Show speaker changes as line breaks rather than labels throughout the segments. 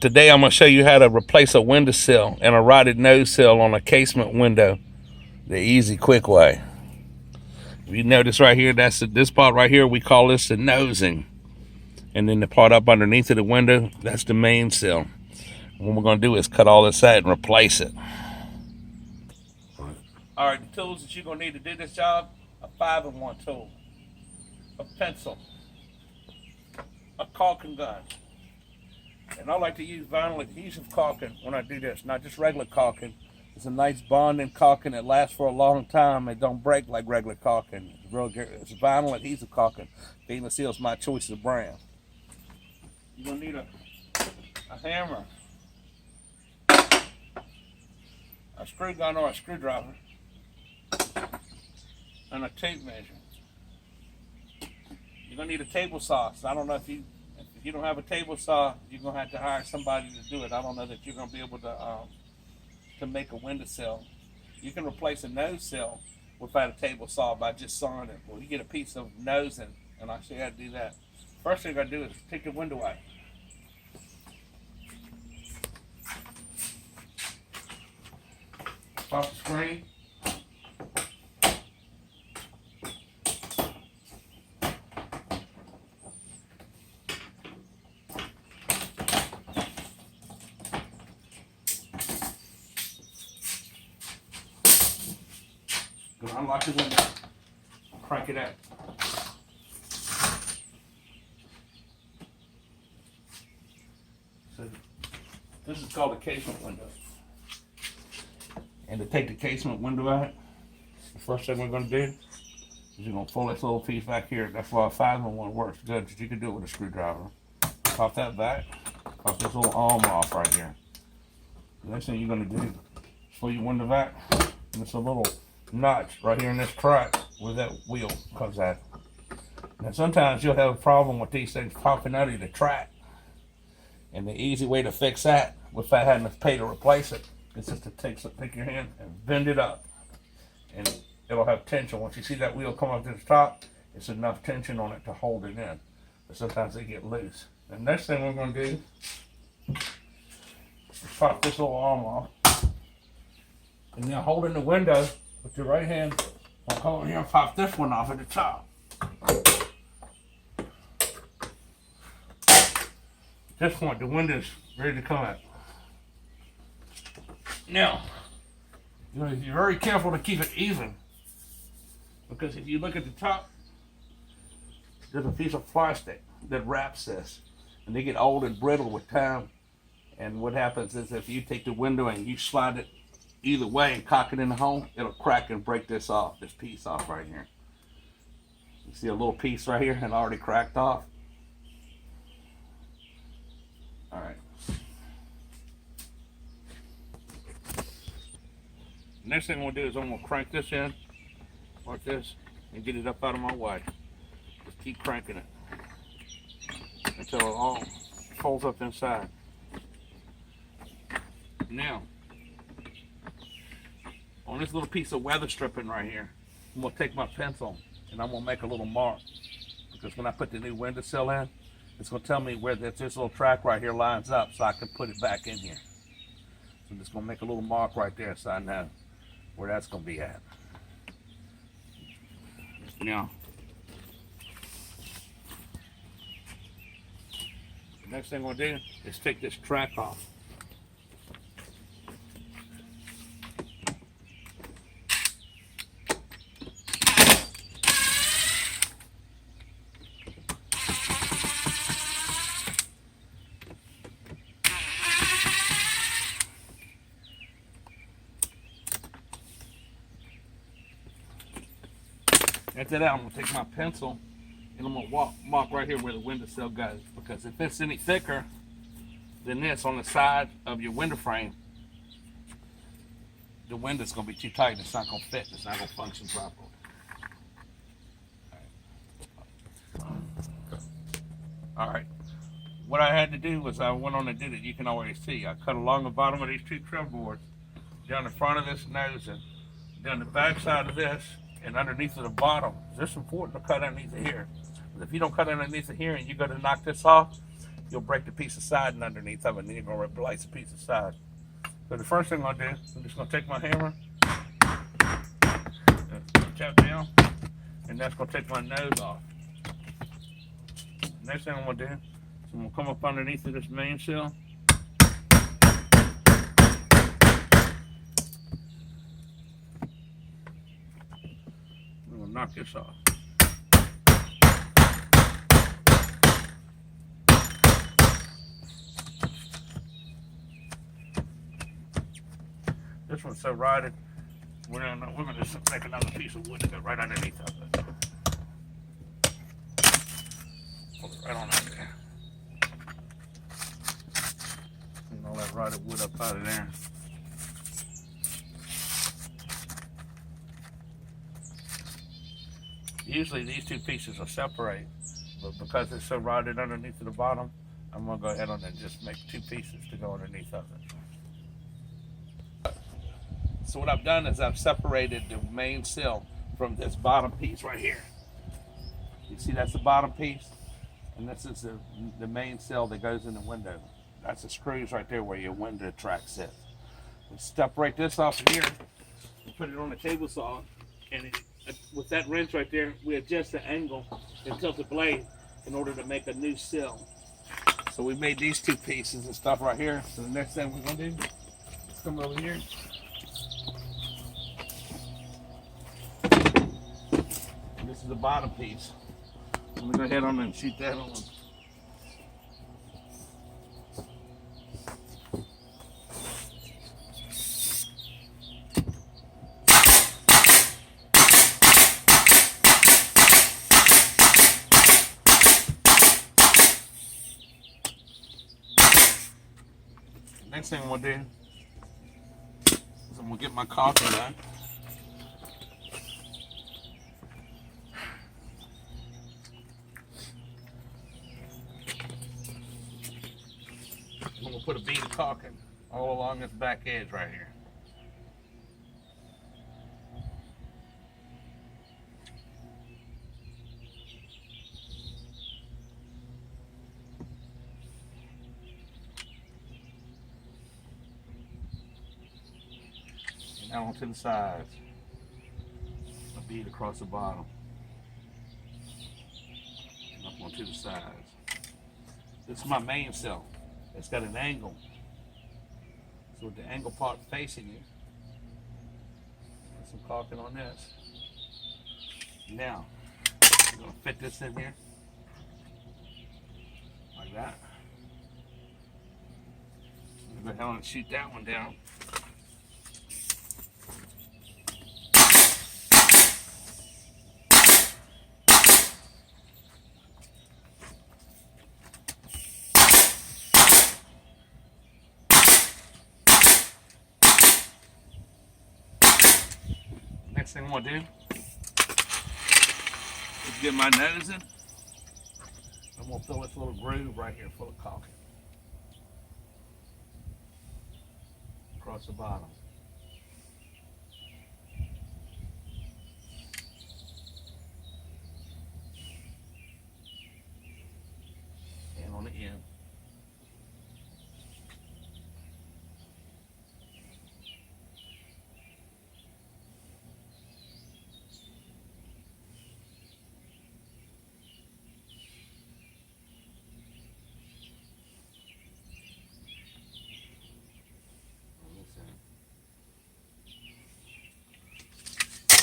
Today I'm going to show you how to replace a windowsill and a rotted nose sill on a casement window the easy, quick way. If you notice right here, that's this part right here, we call this the nosing. And then the part up underneath of the window, that's the main sill. What we're going to do is cut all this out and replace it. All right, the tools that you're going to need to do this job: a 5-in-1 tool, a pencil, a caulking gun. And I like to use vinyl adhesive caulking when I do this, not just regular caulking. It's a nice bonding caulking that lasts for a long time. It don't break like regular caulking. It's vinyl adhesive caulking. Stainless steel is my choice of brand. You're going to need a hammer, a screw gun or a screwdriver, and a tape measure. You're going to need a table saw. So I don't know if you don't have a table saw, you're going to have to hire somebody to do it. I don't know that you're going to be able to make a windowsill. You can replace a nose sill without a table saw by just sawing it. Well, you get a piece of nosing, and I'll show you how to do that. First thing you're going to do is take your window out. Off the screen. Gonna unlock the window. Crank it out. So this is called a casement window. And to take the casement window out, the first thing we're going to do is you're going to pull this little piece back here. That's why a 5-in-1 works good, because you can do it with a screwdriver. Pop that back, pop this little arm off right here. The next thing you're going to do is pull your window back, and it's a little notch right here in this crack where that wheel comes out. Now sometimes you'll have a problem with these things popping out of the track. And the easy way to fix that without having to pay to replace it is just to take your hand and bend it up, and it'll have tension. Once you see that wheel come up to the top, it's enough tension on it to hold it in. But sometimes they get loose. The next thing we're going to do is pop this little arm off, and then holding the window with your right hand, I'll hold here and pop this one off at the top. At this point, the window's ready to come out. Now, you're very careful to keep it even, because if you look at the top, there's a piece of plastic that wraps this, and they get old and brittle with time. And what happens is if you take the window and you slide it either way and cock it in the hole, it'll crack and break this piece off right here. You see a little piece right here and already cracked off. All right. Next thing we'll do is I'm going to crank this in like this and get it up out of my way. Just keep cranking it until it all folds up inside. Now, on this little piece of weather stripping right here, I'm going to take my pencil and I'm going to make a little mark, because when I put the new windowsill in, it's going to tell me where this little track right here lines up, so I can put it back in here. So I'm just going to make a little mark right there so I know where that's going to be at. Now, the next thing we'll do is take this track off. After that, I'm going to take my pencil and I'm going to mark right here where the windowsill goes, because if it's any thicker than this on the side of your window frame, the window's going to be too tight. It's not going to fit. It's not going to function properly. All right. What I had to do was I went on and did it. You can already see. I cut along the bottom of these two trim boards, down the front of this nose, and down the back side of this, and underneath of the bottom. It's important to cut underneath of here. If you don't cut underneath of here and you go to knock this off, you'll break the piece of siding underneath of it, and then you're going to replace the piece of side. So the first thing I'm going to do, I'm just going to take my hammer, tap down, and that's going to take my nose off. Next thing I'm going to do is I'm going to come up underneath of this main sill. I'm going to knock this off. This one's so rotted, we're going to just make another piece of wood to go right underneath of it. Pull it right on out there. Clean all that rotted wood up out of there. Usually these two pieces will separate, but because it's so rotted underneath to the bottom, I'm going to go ahead and just make two pieces to go underneath of it. So what I've done is I've separated the main sill from this bottom piece right here. You see that's the bottom piece, and this is the main sill that goes in the window. That's the screws right there where your window track sits. We separate this off of here and put it on the table saw, and with that wrench right there, we adjust the angle and tilt the blade in order to make a new sill. So we made these two pieces and stuff right here. So the next thing we're gonna do is come over here. This is the bottom piece. I'm gonna go ahead on and shoot that on. Next thing I'm gonna do is I'm gonna get my caulking done. I'm gonna put a bead of caulking all along this back edge right here. And now onto the sides. A bead across the bottom. And up onto the sides. This is my main sill. It's got an angle. So with the angle part facing you, put some caulking on this. Now, I'm going to fit this in here. Like that. I'm going to go ahead and shoot that one down. Next thing I'm going to do is get my nose in. I'm going to fill this little groove right here full of caulking. Across the bottom. And on the end.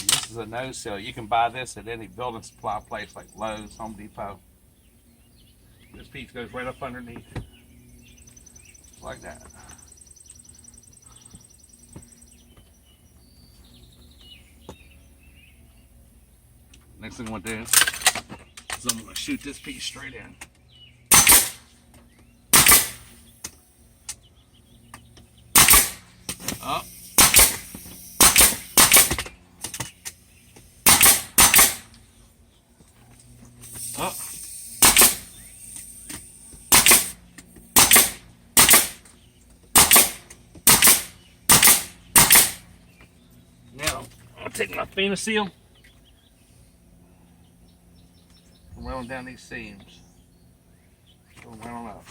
This is a nose sill. You can buy this at any building supply place like Lowe's, Home Depot. This piece goes right up underneath, like that. Next thing I'm going to do is I'm going to shoot this piece straight in. Up. Up. Now, I'll take my Fina seal, run down these seams. So went on up.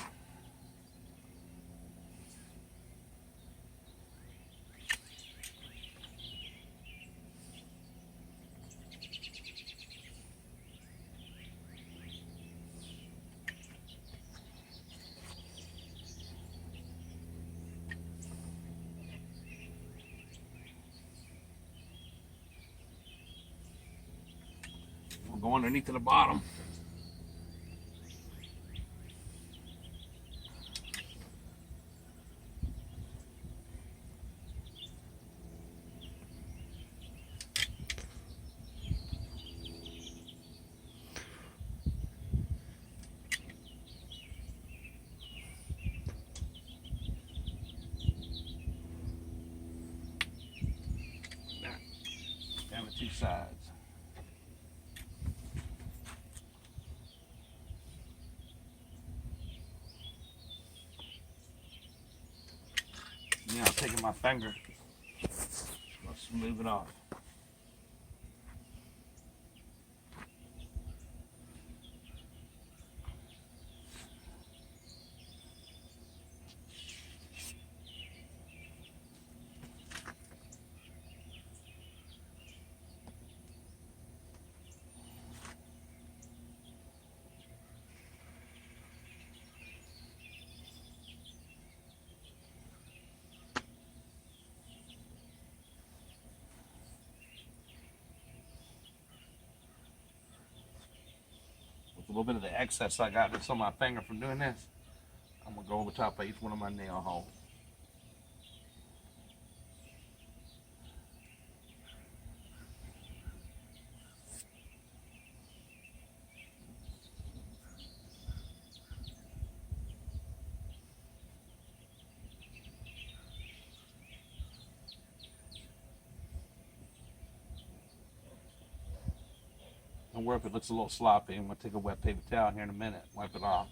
We'll go underneath to the bottom. Down the two sides. Now I'm taking my finger, I'll smooth it off. A little bit of the excess I got just on my finger from doing this, I'm gonna go over top of each one of my nail holes. Don't worry if it looks a little sloppy. I'm gonna take a wet paper towel here in a minute, wipe it off.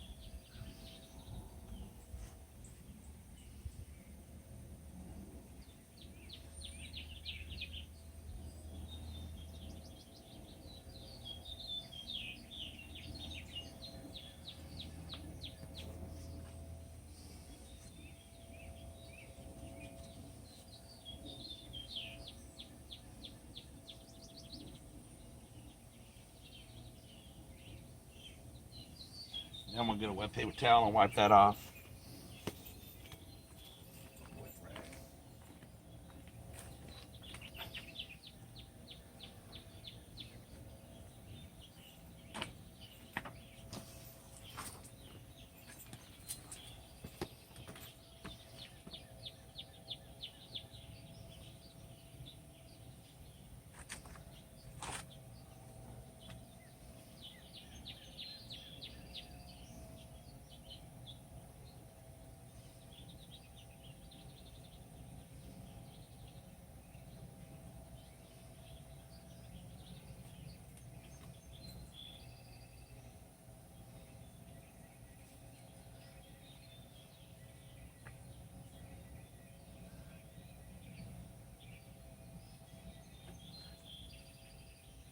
Now I'm gonna get a wet paper towel and wipe that off.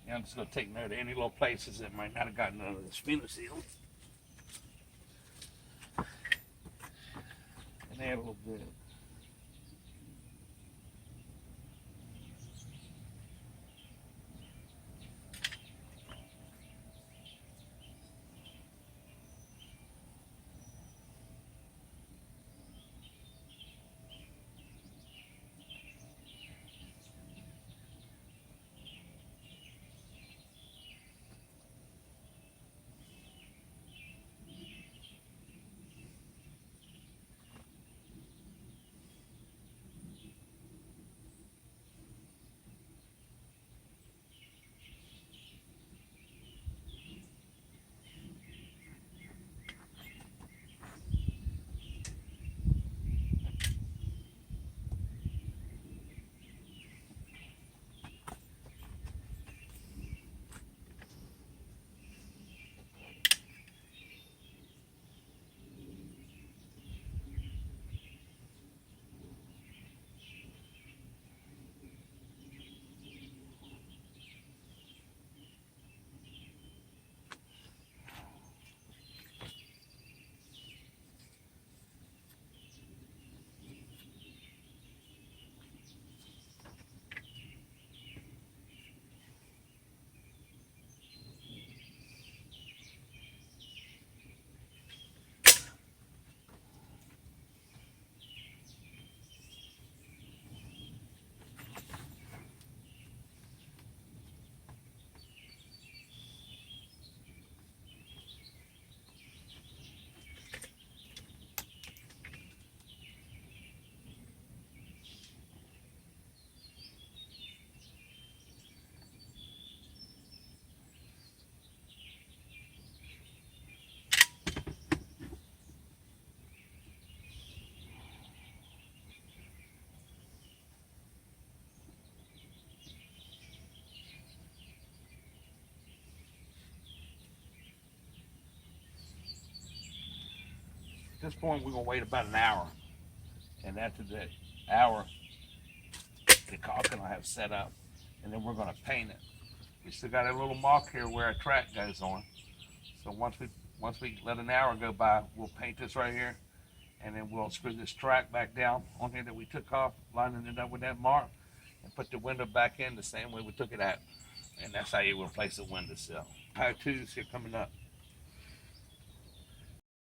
Now I'm just gonna take note of any little places that might not have gotten under the spinner seal. And add a little bit. this point, we're gonna wait about an hour, and after the hour, the caulking will have set up, and then we're gonna paint it. We still got a little mark here where a track goes on. So once we let an hour go by, we'll paint this right here, and then we'll screw this track back down on here that we took off, lining it up with that mark, and put the window back in the same way we took it out. And that's how you replace a window sill. How-tos here coming up.